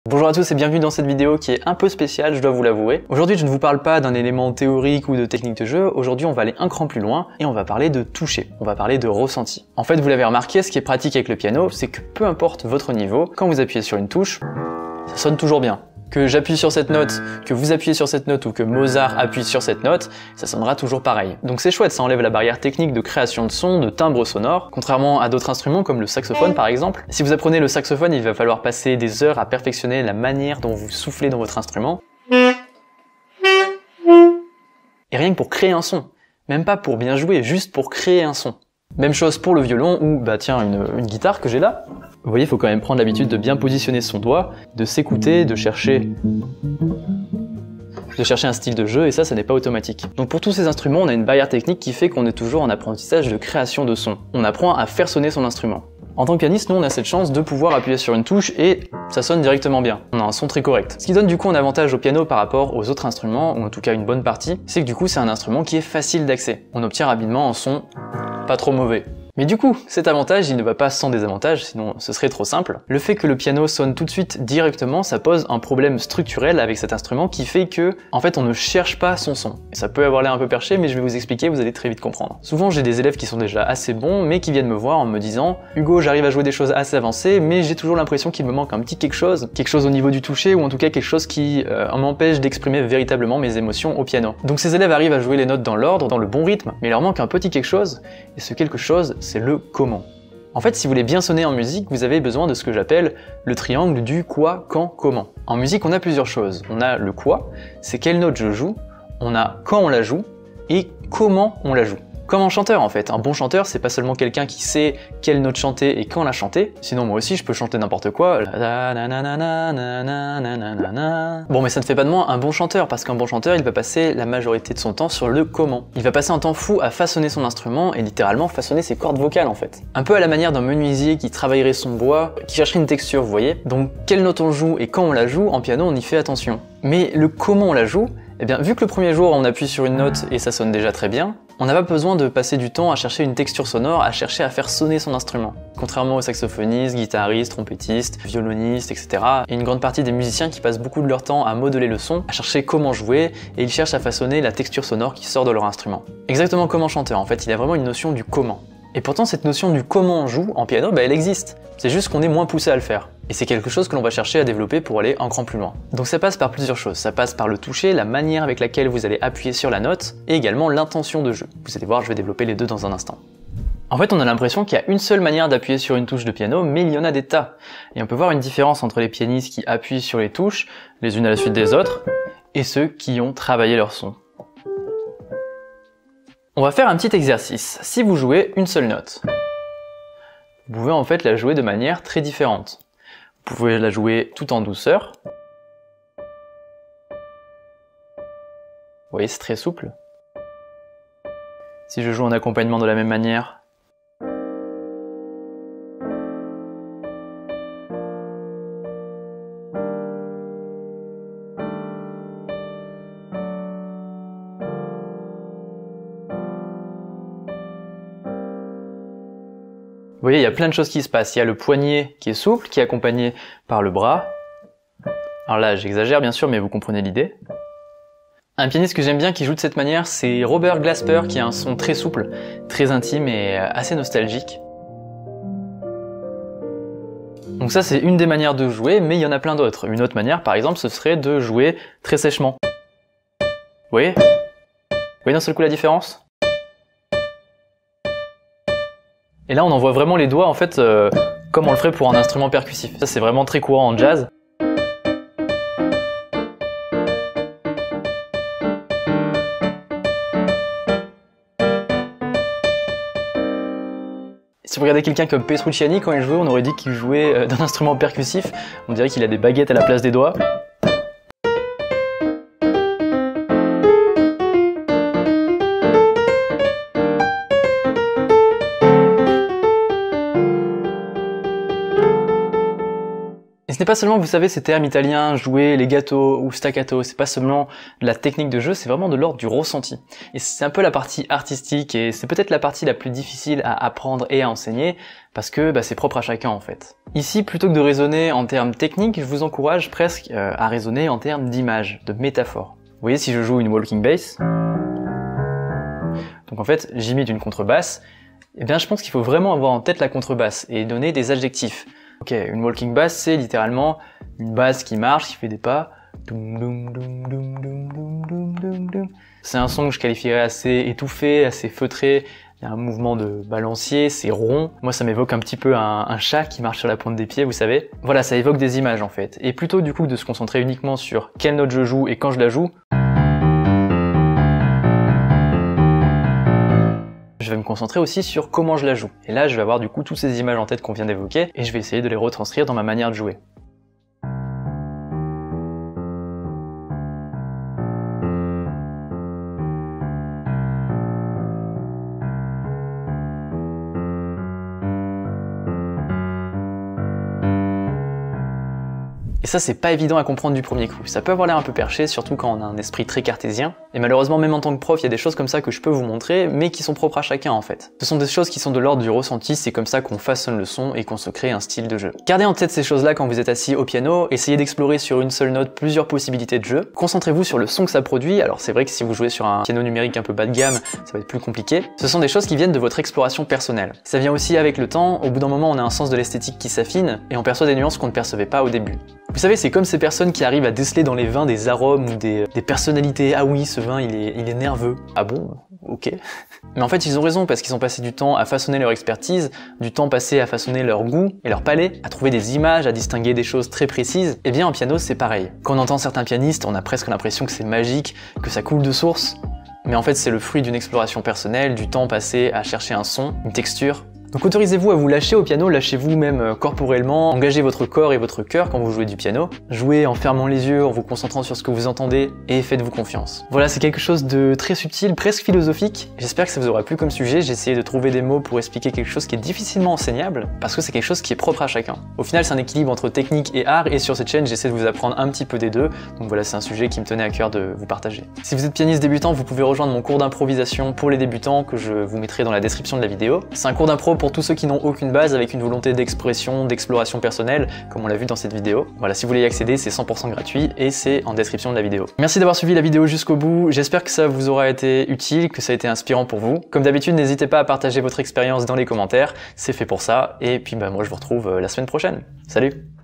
Bonjour à tous et bienvenue dans cette vidéo qui est un peu spéciale, je dois vous l'avouer. Aujourd'hui, je ne vous parle pas d'un élément théorique ou de technique de jeu. Aujourd'hui, on va aller un cran plus loin et on va parler de toucher. On va parler de ressenti. En fait, vous l'avez remarqué, ce qui est pratique avec le piano, c'est que peu importe votre niveau, quand vous appuyez sur une touche, ça sonne toujours bien. Que j'appuie sur cette note, que vous appuyez sur cette note ou que Mozart appuie sur cette note, ça sonnera toujours pareil. Donc c'est chouette, ça enlève la barrière technique de création de son, de timbre sonore, contrairement à d'autres instruments comme le saxophone par exemple. Si vous apprenez le saxophone, il va falloir passer des heures à perfectionner la manière dont vous soufflez dans votre instrument. Et rien que pour créer un son. Même pas pour bien jouer, juste pour créer un son. Même chose pour le violon ou, tiens, une guitare que j'ai là. Vous voyez, il faut quand même prendre l'habitude de bien positionner son doigt, de s'écouter, de chercher un style de jeu, et ça n'est pas automatique. Donc pour tous ces instruments, on a une barrière technique qui fait qu'on est toujours en apprentissage de création de son. On apprend à faire sonner son instrument. En tant que pianiste, nous on a cette chance de pouvoir appuyer sur une touche et ça sonne directement bien. On a un son très correct. Ce qui donne du coup un avantage au piano par rapport aux autres instruments, ou en tout cas une bonne partie, c'est que du coup c'est un instrument qui est facile d'accès. On obtient rapidement un son pas trop mauvais. Mais du coup, cet avantage, il ne va pas sans désavantage, sinon ce serait trop simple. Le fait que le piano sonne tout de suite directement, ça pose un problème structurel avec cet instrument qui fait que, en fait, on ne cherche pas son son. Et ça peut avoir l'air un peu perché, mais je vais vous expliquer, vous allez très vite comprendre. Souvent, j'ai des élèves qui sont déjà assez bons, mais qui viennent me voir en me disant « Hugo, j'arrive à jouer des choses assez avancées, mais j'ai toujours l'impression qu'il me manque un petit quelque chose au niveau du toucher, ou en tout cas quelque chose qui m'empêche d'exprimer véritablement mes émotions au piano. » Donc ces élèves arrivent à jouer les notes dans l'ordre, dans le bon rythme, mais il leur manque un petit quelque chose, et ce quelque chose, c'est le comment. En fait, si vous voulez bien sonner en musique, vous avez besoin de ce que j'appelle le triangle du quoi, quand, comment. En musique, on a plusieurs choses. On a le quoi, c'est quelle note je joue, on a quand on la joue, et comment on la joue. Comme un chanteur en fait, un bon chanteur c'est pas seulement quelqu'un qui sait quelle note chanter et quand la chanter, sinon moi aussi je peux chanter n'importe quoi. Bon mais ça ne fait pas de moi un bon chanteur, parce qu'un bon chanteur il va passer la majorité de son temps sur le comment. Il va passer un temps fou à façonner son instrument et littéralement façonner ses cordes vocales en fait. Un peu à la manière d'un menuisier qui travaillerait son bois, qui chercherait une texture vous voyez. Donc quelle note on joue et quand on la joue, en piano on y fait attention. Mais le comment on la joue, eh bien vu que le premier jour on appuie sur une note et ça sonne déjà très bien, on n'a pas besoin de passer du temps à chercher une texture sonore, à chercher à faire sonner son instrument. Contrairement aux saxophonistes, guitaristes, trompettistes, violonistes, etc. Il y a une grande partie des musiciens qui passent beaucoup de leur temps à modeler le son, à chercher comment jouer, et ils cherchent à façonner la texture sonore qui sort de leur instrument. Exactement comme un chanteur, en fait, il y a vraiment une notion du comment. Et pourtant, cette notion du comment on joue en piano, elle existe. C'est juste qu'on est moins poussé à le faire. Et c'est quelque chose que l'on va chercher à développer pour aller un cran plus loin. Donc ça passe par plusieurs choses. Ça passe par le toucher, la manière avec laquelle vous allez appuyer sur la note, et également l'intention de jeu. Vous allez voir, je vais développer les deux dans un instant. En fait, on a l'impression qu'il y a une seule manière d'appuyer sur une touche de piano, mais il y en a des tas. Et on peut voir une différence entre les pianistes qui appuient sur les touches, les unes à la suite des autres, et ceux qui ont travaillé leur son. On va faire un petit exercice. Si vous jouez une seule note, vous pouvez en fait la jouer de manière très différente. Vous pouvez la jouer tout en douceur. Vous voyez, c'est très souple. Si je joue en accompagnement de la même manière, vous voyez, il y a plein de choses qui se passent. Il y a le poignet qui est souple, qui est accompagné par le bras. Alors là, j'exagère bien sûr, mais vous comprenez l'idée. Un pianiste que j'aime bien qui joue de cette manière, c'est Robert Glasper, qui a un son très souple, très intime et assez nostalgique. Donc ça, c'est une des manières de jouer, mais il y en a plein d'autres. Une autre manière, par exemple, ce serait de jouer très sèchement. Vous voyez? Vous voyez d'un seul coup la différence? Et là, on envoie vraiment les doigts, en fait, comme on le ferait pour un instrument percussif. Ça, c'est vraiment très courant en jazz. Si vous regardez quelqu'un comme Petrucciani, quand il jouait, on aurait dit qu'il jouait d'un instrument percussif. On dirait qu'il a des baguettes à la place des doigts. Et ce n'est pas seulement, vous savez, ces termes italiens, jouer, legato ou staccato, c'est pas seulement de la technique de jeu, c'est vraiment de l'ordre du ressenti. Et c'est un peu la partie artistique et c'est peut-être la partie la plus difficile à apprendre et à enseigner parce que c'est propre à chacun en fait. Ici, plutôt que de raisonner en termes techniques, je vous encourage presque à raisonner en termes d'image, de métaphore. Vous voyez, si je joue une walking bass, donc en fait, j'imite une contrebasse, eh bien je pense qu'il faut vraiment avoir en tête la contrebasse et donner des adjectifs. Ok, une walking bass, c'est littéralement une basse qui marche, qui fait des pas. C'est un son que je qualifierais assez étouffé, assez feutré. Il y a un mouvement de balancier, c'est rond. Moi, ça m'évoque un petit peu un chat qui marche sur la pointe des pieds, vous savez. Voilà, ça évoque des images en fait. Et plutôt du coup que de se concentrer uniquement sur quelle note je joue et quand je la joue, je vais me concentrer aussi sur comment je la joue. Et là, je vais avoir du coup toutes ces images en tête qu'on vient d'évoquer et je vais essayer de les retranscrire dans ma manière de jouer. Et ça, c'est pas évident à comprendre du premier coup. Ça peut avoir l'air un peu perché, surtout quand on a un esprit très cartésien. Et malheureusement, même en tant que prof, il y a des choses comme ça que je peux vous montrer, mais qui sont propres à chacun en fait. Ce sont des choses qui sont de l'ordre du ressenti, c'est comme ça qu'on façonne le son et qu'on se crée un style de jeu. Gardez en tête ces choses-là quand vous êtes assis au piano, essayez d'explorer sur une seule note plusieurs possibilités de jeu. Concentrez-vous sur le son que ça produit, alors c'est vrai que si vous jouez sur un piano numérique un peu bas de gamme, ça va être plus compliqué. Ce sont des choses qui viennent de votre exploration personnelle. Ça vient aussi avec le temps, au bout d'un moment on a un sens de l'esthétique qui s'affine, et on perçoit des nuances qu'on ne percevait pas au début. Vous savez, c'est comme ces personnes qui arrivent à déceler dans les vins des arômes ou des personnalités. Ah oui, ce vin, il est nerveux. Ah bon? Ok. Mais en fait, ils ont raison parce qu'ils ont passé du temps à façonner leur expertise, du temps passé à façonner leur goût et leur palais, à trouver des images, à distinguer des choses très précises. Et bien, en piano, c'est pareil. Quand on entend certains pianistes, on a presque l'impression que c'est magique, que ça coule de source. Mais en fait, c'est le fruit d'une exploration personnelle, du temps passé à chercher un son, une texture. Donc autorisez-vous à vous lâcher au piano, lâchez-vous même corporellement, engagez votre corps et votre cœur quand vous jouez du piano. Jouez en fermant les yeux, en vous concentrant sur ce que vous entendez et faites-vous confiance. Voilà, c'est quelque chose de très subtil, presque philosophique. J'espère que ça vous aura plu comme sujet, j'ai essayé de trouver des mots pour expliquer quelque chose qui est difficilement enseignable, parce que c'est quelque chose qui est propre à chacun. Au final, c'est un équilibre entre technique et art, et sur cette chaîne, j'essaie de vous apprendre un petit peu des deux, donc voilà, c'est un sujet qui me tenait à cœur de vous partager. Si vous êtes pianiste débutant, vous pouvez rejoindre mon cours d'improvisation pour les débutants, que je vous mettrai dans la description de la vidéo. C'est un cours d'impro pour tous ceux qui n'ont aucune base, avec une volonté d'expression, d'exploration personnelle, comme on l'a vu dans cette vidéo. Voilà, si vous voulez y accéder, c'est 100% gratuit et c'est en description de la vidéo. Merci d'avoir suivi la vidéo jusqu'au bout, j'espère que ça vous aura été utile, que ça a été inspirant pour vous. Comme d'habitude, n'hésitez pas à partager votre expérience dans les commentaires, c'est fait pour ça, et puis moi je vous retrouve la semaine prochaine. Salut!